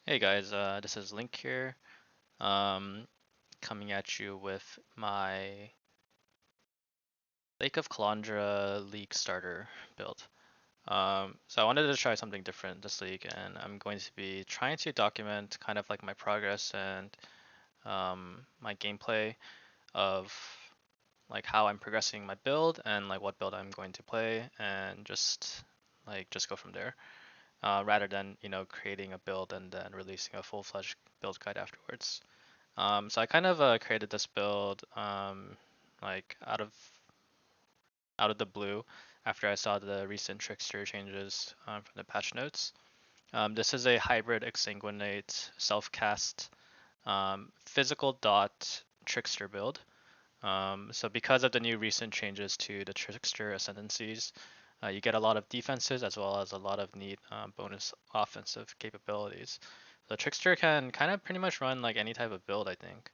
Hey guys, this is Link here, um, coming at you with my Lake of Kalandra League starter build. So I wanted to try something different this league, and I'm going to be trying to document kind of like my progress and my gameplay of like how I'm progressing my build and like what build I'm going to play, and just go from there, rather than creating a build and then releasing a full-fledged build guide afterwards. So I kind of created this build like out of the blue after I saw the recent Trickster changes from the patch notes. This is a hybrid Exsanguinate self-cast physical dot Trickster build. So because of the new recent changes to the Trickster ascendancies, you get a lot of defenses as well as a lot of neat bonus offensive capabilities. The Trickster can kind of pretty much run like any type of build, I think.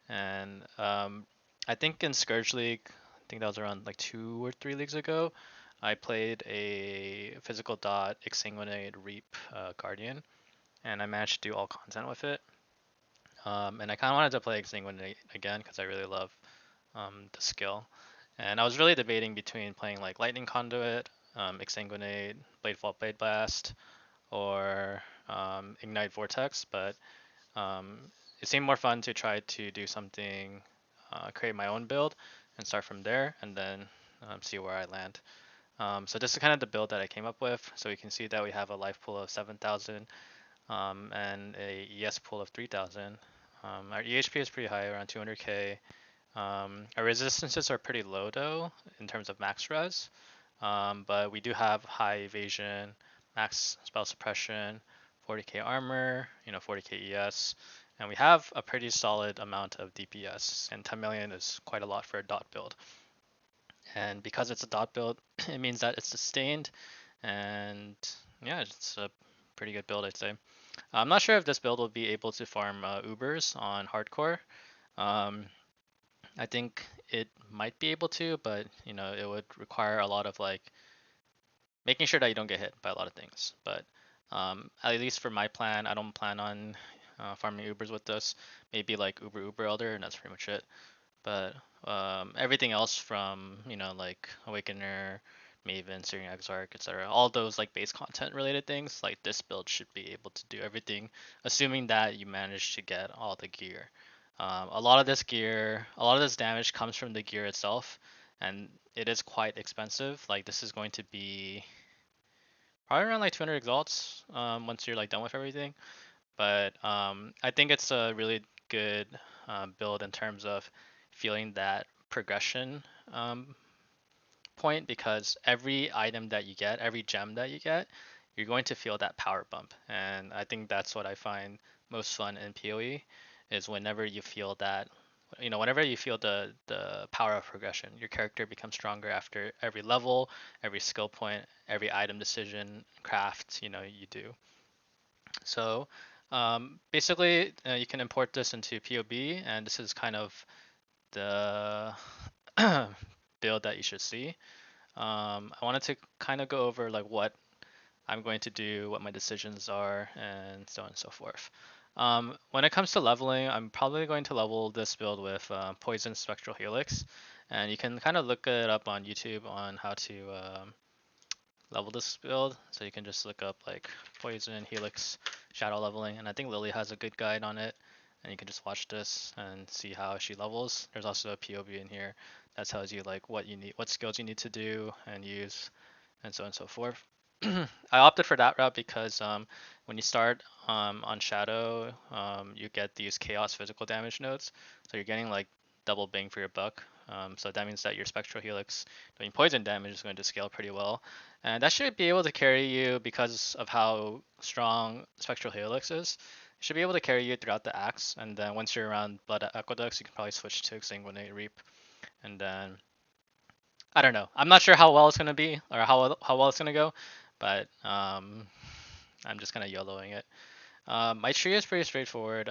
And I think in Scourge League, I think that was around like 2 or 3 leagues ago, I played a physical dot Exsanguinate Reap Guardian, and I managed to do all content with it. And I kind of wanted to play Exsanguinate again because I really love the skill. And I was really debating between playing like Lightning Conduit, Exsanguinate, Bladefall Blade Blast, or Ignite Vortex, but um, it seemed more fun to try to do something, create my own build, and start from there, and then see where I land. So this is kind of the build that I came up with. So you can see that we have a life pool of 7,000 and a ES pool of 3,000. Our EHP is pretty high, around 200k. Our resistances are pretty low though, in terms of max res. But we do have high evasion, max spell suppression, 40k armor, 40k ES, and we have a pretty solid amount of DPS. And 10 million is quite a lot for a dot build. And because it's a dot build, it means that it's sustained, and yeah, it's a pretty good build, I'd say. I'm not sure if this build will be able to farm Ubers on hardcore. Um, I think it might be able to, but it would require a lot of like making sure that you don't get hit by a lot of things. But at least for my plan, I don't plan on farming Ubers with this. Maybe like Uber Elder, and that's pretty much it. But everything else from like Awakener, Maven, Searing Exarch, etc. All those like base content related things, like this build should be able to do everything, assuming that you manage to get all the gear. A lot of this gear, a lot of this damage comes from the gear itself, and it is quite expensive. Like this is going to be probably around like 200 exalts once you're like done with everything. But I think it's a really good build in terms of feeling that progression point, because every item that you get, every gem that you get, you're going to feel that power bump. And I think that's what I find most fun in PoE is whenever you feel that, whenever you feel the power of progression, your character becomes stronger after every level, every skill point, every item decision, craft, you do. So basically, you can import this into POB, and this is kind of the build that you should see. I wanted to kind of go over like what I'm going to do, what my decisions are, and so on and so forth. When it comes to leveling, I'm probably going to level this build with Poison Spectral Helix, and you can kind of look it up on YouTube on how to level this build. So you can just look up like Poison Helix Shadow leveling, and I think Lily has a good guide on it. And you can just watch this and see how she levels. There's also a POV in here that tells you like what you need, what skills you need to do and use, and so on and so forth. I opted for that route because when you start on Shadow, you get these Chaos physical damage nodes, so you're getting like double bang for your buck. So that means that your Spectral Helix doing poison damage is going to scale pretty well, and that should be able to carry you because of how strong Spectral Helix is. It should be able to carry you throughout the axe, and then once you're around Blood Aqueducts, you can probably switch to Exsanguinate Reap, and then I don't know. I'm not sure how well it's gonna be or how well it's gonna go, but I'm just kind of YOLOing it. My tree is pretty straightforward.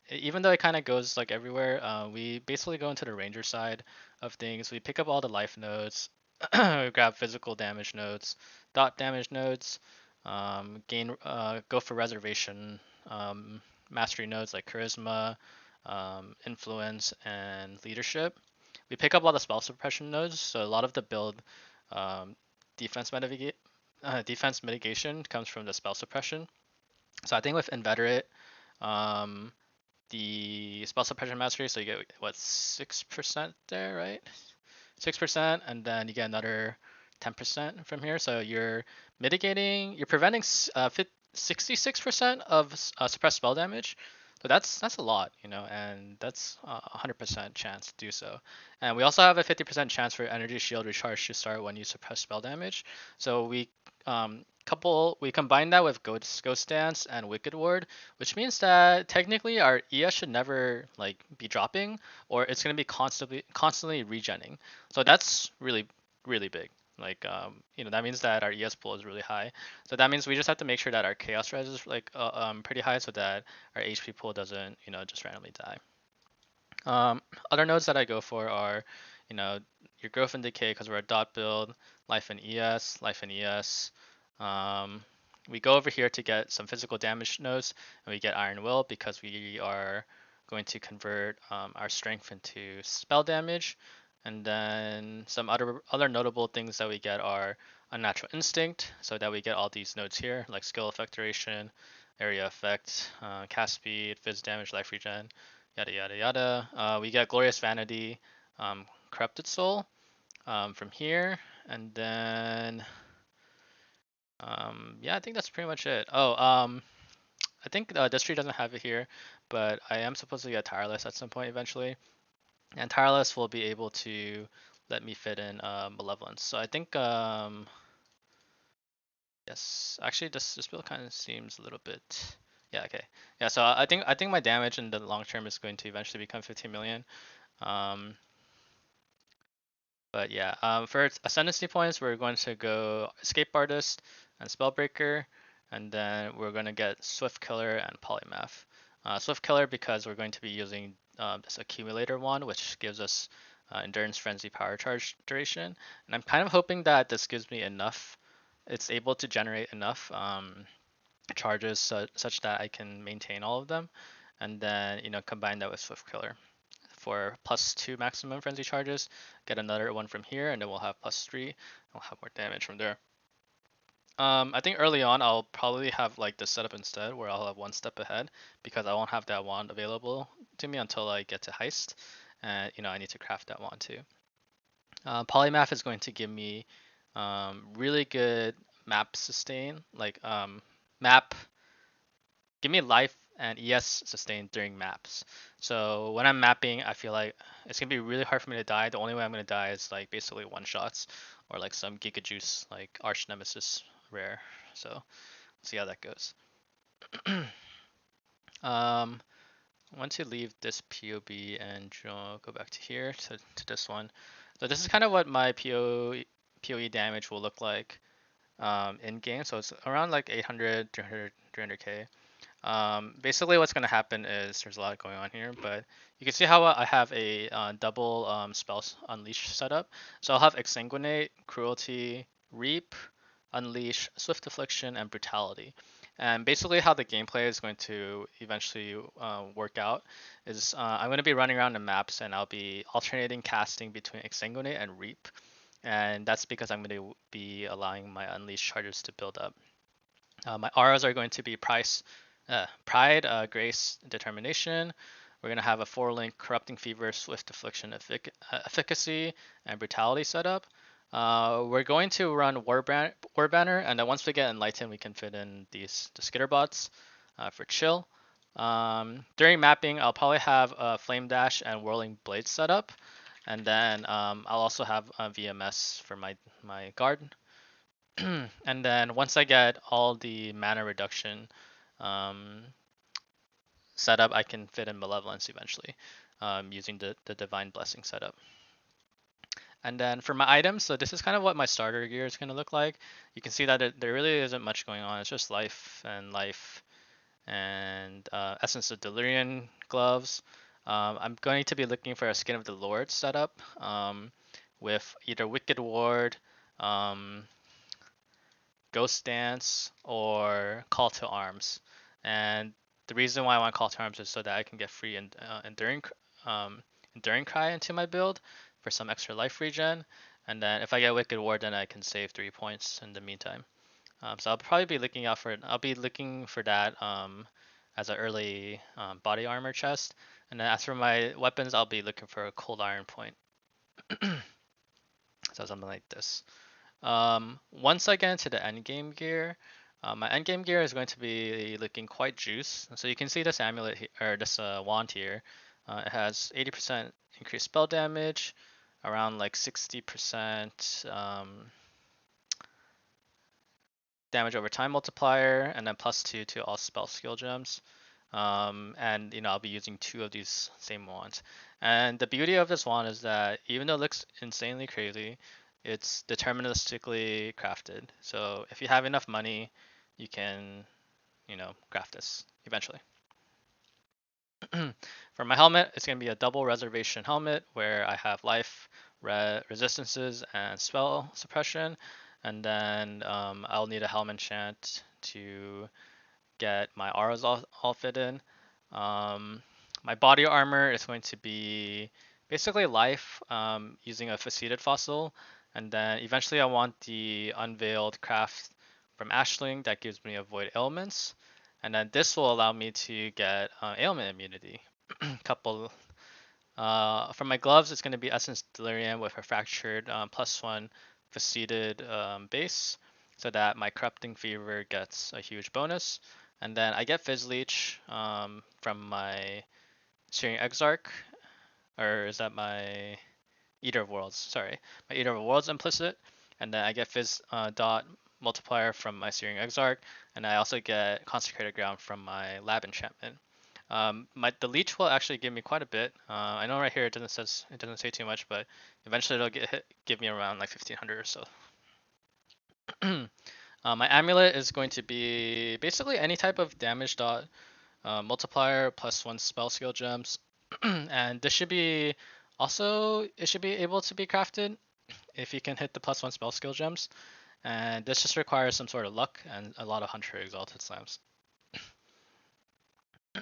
Even though it kind of goes like everywhere, we basically go into the ranger side of things. We pick up all the life nodes, we grab physical damage nodes, dot damage nodes. Go for reservation mastery nodes like charisma, influence, and leadership. We pick up all the spell suppression nodes, so a lot of the build um, defense defense mitigation comes from the spell suppression. So I think with inveterate, um, the spell suppression mastery, so you get what 6% there, right? 6%, and then you get another 10% from here. So you're preventing 66% of suppressed spell damage. So that's a lot, and that's a 100% chance to do so. And we also have a 50% chance for energy shield recharge to start when you suppress spell damage. So we combine that with Ghost Dance and Wicked Ward, which means that technically our ES should never like be dropping, or it's gonna be constantly regenning. So that's really big. Like that means that our ES pool is really high. So that means we just have to make sure that our chaos res is like pretty high so that our HP pool doesn't just randomly die. Other nodes that I go for are, your growth and decay because we're a dot build, life and ES. Um, we go over here to get some physical damage nodes, and we get Iron Will because we are going to convert our strength into spell damage. And then some other notable things that we get are Unnatural Instinct, so that we get all these nodes here, like skill effect duration, area effect, cast speed, phys damage, life regen, yada yada yada. We get Glorious Vanity, Corrupted Soul from here, and then yeah, I think that's pretty much it. I think this tree doesn't have it here, but I am supposed to get Tireless at some point eventually, and Tireless will be able to let me fit in Malevolence. So I think yes, actually this build kind of seems a little bit. Yeah, okay. Yeah, so I think my damage in the long term is going to eventually become 15 million. Um, But yeah, for ascendancy points, we're going to go Escape Artist and Spellbreaker, and then we're going to get Swift Killer and Polymath. Swift Killer because we're going to be using this Accumulator one, which gives us Endurance Frenzy Power Charge duration. And I'm kind of hoping that this gives me enough, it's able to generate enough charges such that I can maintain all of them, and then combine that with Swift Killer for +2 maximum frenzy charges. Get another one from here, and then we'll have +3. We'll have more damage from there. I think early on I'll probably have like the setup instead, where I'll have one step ahead because I won't have that wand available to me until I get to heist, and I need to craft that wand too. Polymath is going to give me really good map sustain, like map give me life and ES sustain during maps. So when I'm mapping, I feel like it's gonna be really hard for me to die. The only way I'm gonna die is like basically one shots or like some Giga Juice like Arch Nemesis rare. So let's see how that goes. I want to leave this POB and go back to here to this one. So this is kind of what my PoE damage will look like in game. So it's around like 800, 300k. Basically what's going to happen is there's a lot going on here, but you can see how I have a double spells unleash setup. So I'll have Exsanguinate, Cruelty, Reap, Unleash, Swift Affliction, and Brutality. And basically how the gameplay is going to eventually work out is I'm going to be running around the maps and I'll be alternating casting between Exsanguinate and Reap. And that's because I'm going to be allowing my Unleash charges to build up. My auras are going to be Pride, Grace, Determination. We're going to have a 4-link Corrupting Fever, Swift Affliction, Efficacy, and Brutality setup. We're going to run War Banner, and then once we get Enlightened, we can fit in the Skitter bots for chill. During mapping, I'll probably have Flame Dash and Whirling Blade setup, and then I'll also have VMS for my guard. And then once I get all the mana reduction setup, I can fit in Malevolence eventually using the Divine Blessing setup. And then for my items, so this is kind of what my starter gear is going to look like. You can see that there really isn't much going on. It's just life and Essence of Delirium gloves. I'm going to be looking for a Skin of the Lord setup with either Wicked Ward, Ghost Dance, or Call to Arms. And the reason why I want Call to Arms is so that I can get free Enduring Cry into my build for some extra life regen. And then if I get Wicked Ward, then I can save 3 points in the meantime. So I'll probably be looking out for it. I'll be looking for that as an early body armor chest. And then as for my weapons, I'll be looking for a cold iron point. So something like this. Once I get into the endgame gear, my endgame gear is going to be looking quite juice. So you can see this amulet or this wand here. It has 80% increased spell damage, around like 60% damage over time multiplier, and then +2 to all spell skill gems. And I'll be using 2 of these same wands. And the beauty of this wand is that even though it looks insanely crazy, it's deterministically crafted. So if you have enough money, you can, craft this eventually. For my helmet, it's going to be a double reservation helmet where I have life, resistances, and spell suppression. And then I'll need a helmet enchant to get my auras all fit in. My body armor is going to be basically life using a faceted fossil. And then eventually I want the unveiled craft from Ashling that gives me avoid ailments. And then this will allow me to get ailment immunity. Couple. For my gloves, it's going to be Essence Delirium with a fractured +1 faceted base, so that my Corrupting Fever gets a huge bonus. And then I get Fizz Leech from my Searing Exarch, or is that my Eater of Worlds? Sorry, my Eater of Worlds implicit. And then I get Fizz dot multiplier from my Searing Exarch, and I also get Consecrated Ground from my Lab enchantment. The leech will actually give me quite a bit. I know right here it doesn't say too much, but eventually it'll give me around like 1500 or so. My amulet is going to be basically any type of damage dot multiplier +1 spell skill gems, and this should be it should be able to be crafted if you can hit the +1 spell skill gems, and this just requires some sort of luck and a lot of Hunter Exalted slams.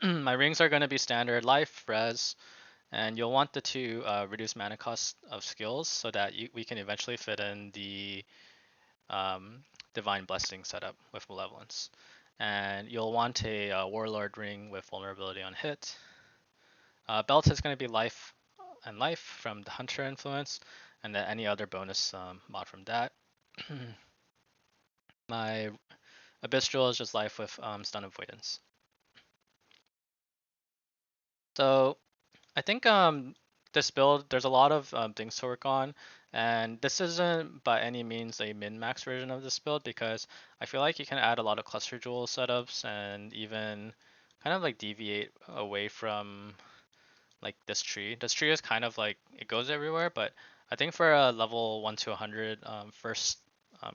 My rings are going to be standard life, res, and you'll want the 2 reduce mana cost of skills so that we can eventually fit in the Divine Blessing setup with Malevolence. And you'll want a Warlord ring with vulnerability on hit. Belt is going to be life and life from the Hunter influence, and then any other bonus mod from that. My Abyss Jewel is just life with stun avoidance. So I think this build, there's a lot of things to work on, and this isn't by any means a min-max version of this build because I feel like you can add a lot of cluster jewel setups and even kind of like deviate away from like this tree. This tree is kind of like, it goes everywhere, but I think for a level 1 to 100 first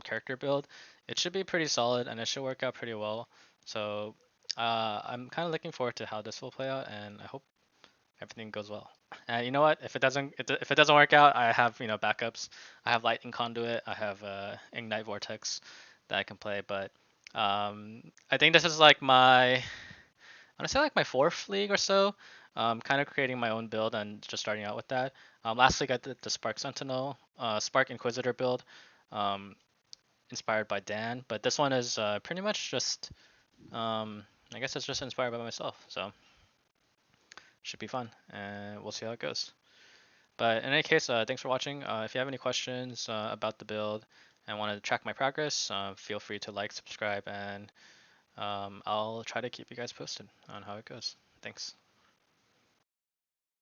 character build, it should be pretty solid and it should work out pretty well. So I'm kind of looking forward to how this will play out, and I hope everything goes well. And you know what? If it doesn't work out, I have backups. I have Lightning Conduit. I have Ignite Vortex that I can play. But I think this is like honestly like my 4th league or so. Kind of creating my own build and just starting out with that. Last league I did the Spark Sentinel, Spark Inquisitor build, inspired by Dan. But this one is pretty much just, I guess it's just inspired by myself. So should be fun, and we'll see how it goes. But in any case, thanks for watching. If you have any questions about the build and want to track my progress, feel free to like, subscribe, and I'll try to keep you guys posted on how it goes. Thanks.